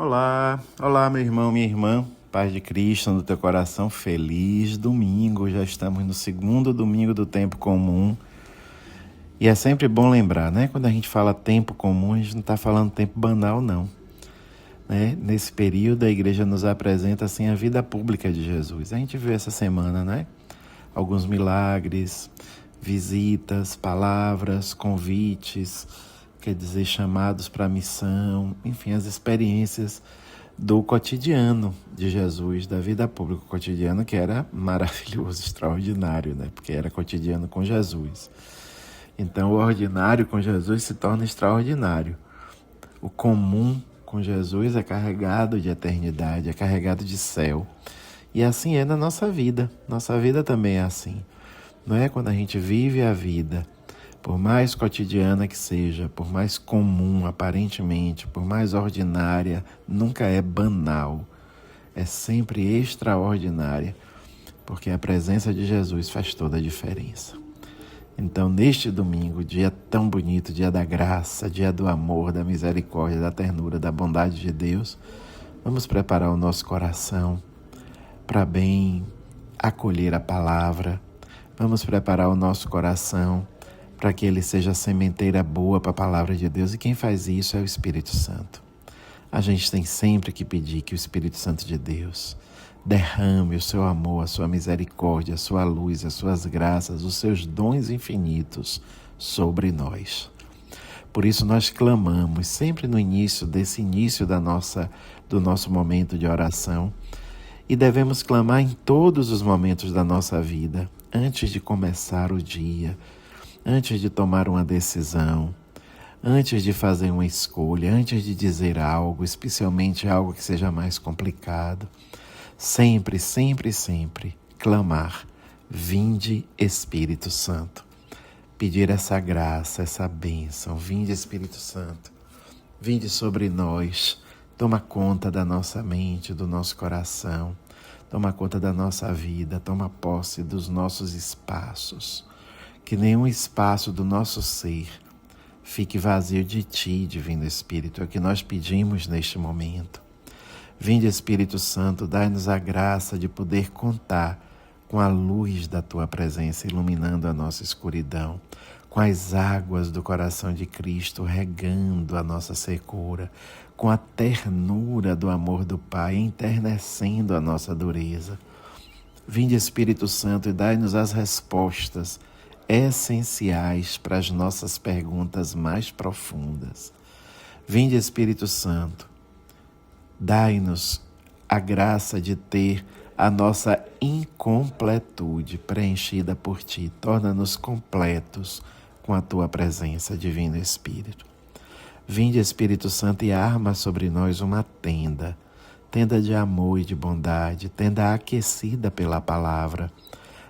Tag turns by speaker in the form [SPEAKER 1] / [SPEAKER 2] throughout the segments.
[SPEAKER 1] Olá, meu irmão, minha irmã, paz de Cristo no teu coração, feliz domingo, já estamos no segundo domingo do tempo comum, e é sempre bom lembrar, né, quando a gente fala tempo comum, a gente não está falando tempo banal não, né, nesse período a igreja nos apresenta assim a vida pública de Jesus, a gente viu essa semana, né, alguns milagres, visitas, palavras, convites, quer dizer, chamados para a missão, enfim, as experiências do cotidiano de Jesus, da vida pública cotidiana, que era maravilhoso, extraordinário, né? Porque era cotidiano com Jesus. Então, o ordinário com Jesus se torna extraordinário. O comum com Jesus é carregado de eternidade, é carregado de céu. E assim é na nossa vida. Nossa vida também é assim. Não é quando a gente vive a vida, por mais cotidiana que seja, por mais comum aparentemente, por mais ordinária, nunca é banal. É sempre extraordinária, porque a presença de Jesus faz toda a diferença. Então, neste domingo, dia tão bonito, dia da graça, dia do amor, da misericórdia, da ternura, da bondade de Deus, vamos preparar o nosso coração para bem acolher a palavra. Vamos preparar o nosso coração para que ele seja sementeira boa para a palavra de Deus. E quem faz isso é o Espírito Santo. A gente tem sempre que pedir que o Espírito Santo de Deus derrame o seu amor, a sua misericórdia, a sua luz, as suas graças, os seus dons infinitos sobre nós. Por isso nós clamamos sempre no início do nosso momento de oração, e devemos clamar em todos os momentos da nossa vida, antes de começar o dia, antes de tomar uma decisão, antes de fazer uma escolha, antes de dizer algo, especialmente algo que seja mais complicado. Sempre, sempre, sempre clamar: vinde Espírito Santo. Pedir essa graça, essa bênção. Vinde Espírito Santo. Vinde sobre nós. Toma conta da nossa mente, do nosso coração. Toma conta da nossa vida. Toma posse dos nossos espaços. Que nenhum espaço do nosso ser fique vazio de Ti, Divino Espírito. É o que nós pedimos neste momento. Vinde, Espírito Santo, dai-nos a graça de poder contar com a luz da Tua presença iluminando a nossa escuridão, com as águas do coração de Cristo regando a nossa secura, com a ternura do amor do Pai enternecendo a nossa dureza. Vinde, Espírito Santo, e dai-nos as respostas essenciais para as nossas perguntas mais profundas. Vinde, Espírito Santo, dai-nos a graça de ter a nossa incompletude preenchida por Ti. Torna-nos completos com a Tua presença, Divino Espírito. Vinde, Espírito Santo, e arma sobre nós uma tenda, tenda de amor e de bondade, tenda aquecida pela palavra,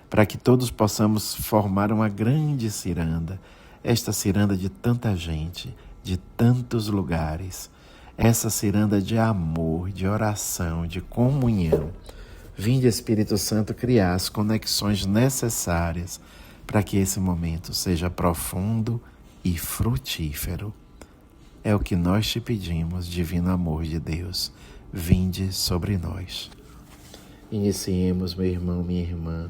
[SPEAKER 1] para que todos possamos formar uma grande ciranda, esta ciranda de tanta gente, de tantos lugares, essa ciranda de amor, de oração, de comunhão. Vinde, Espírito Santo, criar as conexões necessárias para que esse momento seja profundo e frutífero. É o que nós te pedimos, Divino Amor de Deus. Vinde sobre nós. Iniciemos, meu irmão, minha irmã.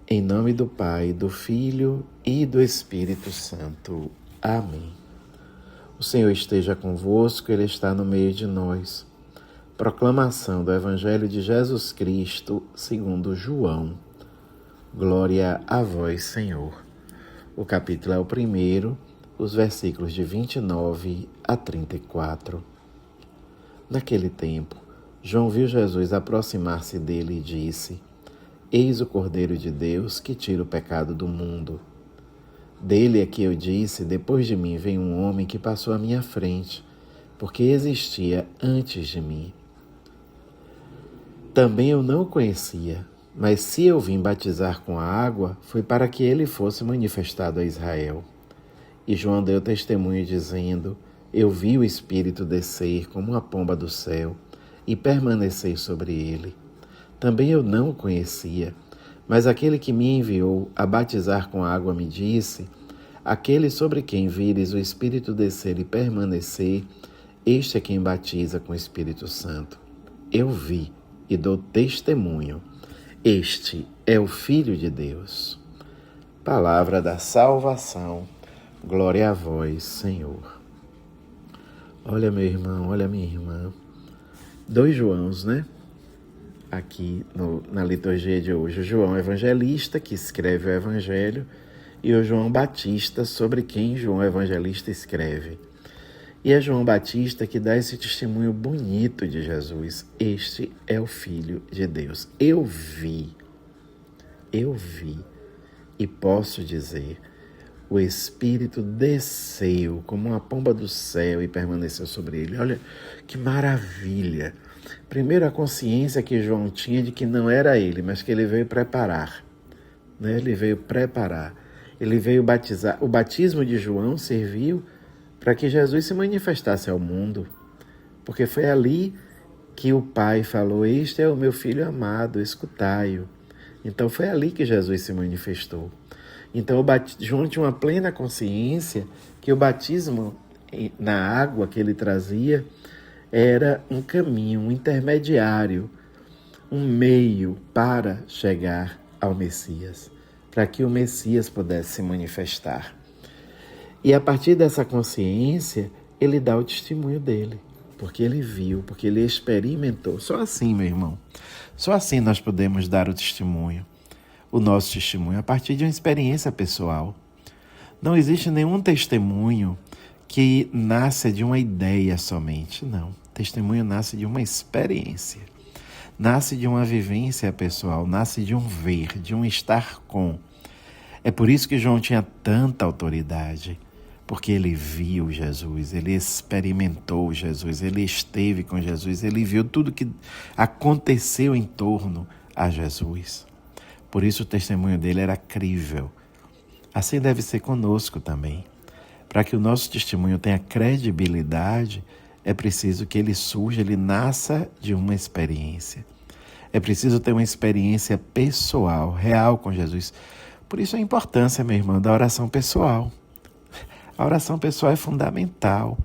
[SPEAKER 1] Em nome do Pai, do Filho e do Espírito Santo. Amém. O Senhor esteja convosco, Ele está no meio de nós. Proclamação do Evangelho de Jesus Cristo, segundo João. Glória a vós, Senhor. O capítulo é o 1, os versículos de 29 a 34. Naquele tempo, João viu Jesus aproximar-se dele e disse: Eis o Cordeiro de Deus que tira o pecado do mundo. Dele é que eu disse: depois de mim vem um homem que passou à minha frente, porque existia antes de mim. Também eu não o conhecia, mas se eu vim batizar com a água, foi para que ele fosse manifestado a Israel. E João deu testemunho dizendo: eu vi o Espírito descer como uma pomba do céu e permanecer sobre ele. Também eu não o conhecia, mas aquele que me enviou a batizar com água me disse: aquele sobre quem vires o Espírito descer e permanecer, este é quem batiza com o Espírito Santo. Eu vi e dou testemunho. Este é o Filho de Deus. Palavra da salvação. Glória a vós, Senhor. Olha, meu irmão, olha, minha irmã. 2 Joãos, né? Aqui na liturgia de hoje. O João Evangelista, que escreve o Evangelho, e o João Batista, sobre quem João Evangelista escreve. E é João Batista que dá esse testemunho bonito de Jesus. Este é o Filho de Deus. Eu vi e posso dizer, o Espírito desceu como uma pomba do céu e permaneceu sobre ele. Olha que maravilha! Primeiro, a consciência que João tinha de que não era ele, mas que ele veio preparar. Né? Ele veio preparar. Ele veio batizar. O batismo de João serviu para que Jesus se manifestasse ao mundo. Porque foi ali que o Pai falou, este é o meu Filho amado, escutai-o. Então foi ali que Jesus se manifestou. Então João tinha uma plena consciência que o batismo na água que ele trazia era um caminho, um intermediário, um meio para chegar ao Messias, para que o Messias pudesse se manifestar. E a partir dessa consciência, ele dá o testemunho dele, porque ele viu, porque ele experimentou. Só assim, meu irmão, só assim nós podemos dar o testemunho, o nosso testemunho, a partir de uma experiência pessoal. Não existe nenhum testemunho que nasce de uma ideia somente, não. Testemunho nasce de uma experiência, nasce de uma vivência pessoal, nasce de um ver, de um estar com. É por isso que João tinha tanta autoridade, porque ele viu Jesus, ele experimentou Jesus, ele esteve com Jesus, ele viu tudo que aconteceu em torno a Jesus. Por isso o testemunho dele era crível. Assim deve ser conosco também. Para que o nosso testemunho tenha credibilidade, é preciso que ele surja, ele nasça de uma experiência. É preciso ter uma experiência pessoal, real com Jesus. Por isso a importância, meu irmão, da oração pessoal. A oração pessoal é fundamental.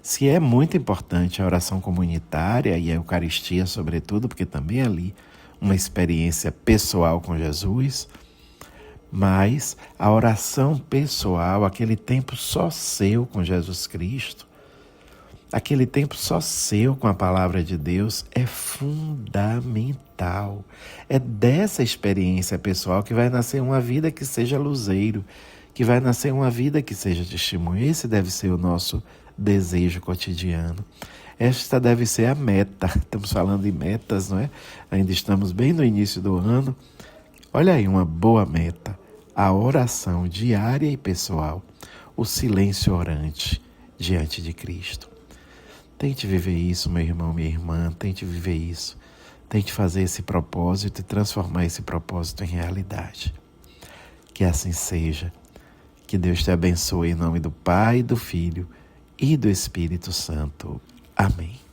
[SPEAKER 1] Se é muito importante a oração comunitária e a Eucaristia, sobretudo, porque também é ali uma experiência pessoal com Jesus, mas a oração pessoal, aquele tempo só seu com Jesus Cristo, aquele tempo só seu com a palavra de Deus é fundamental. É dessa experiência pessoal que vai nascer uma vida que seja luzeiro, que vai nascer uma vida que seja testemunho. Esse deve ser o nosso desejo cotidiano. Esta deve ser a meta. Estamos falando em metas, não é? Ainda estamos bem no início do ano. Olha aí uma boa meta. A oração diária e pessoal. O silêncio orante diante de Cristo. Tente viver isso, meu irmão, minha irmã. Tente viver isso. Tente fazer esse propósito e transformar esse propósito em realidade. Que assim seja. Que Deus te abençoe em nome do Pai, do Filho e do Espírito Santo. Amém.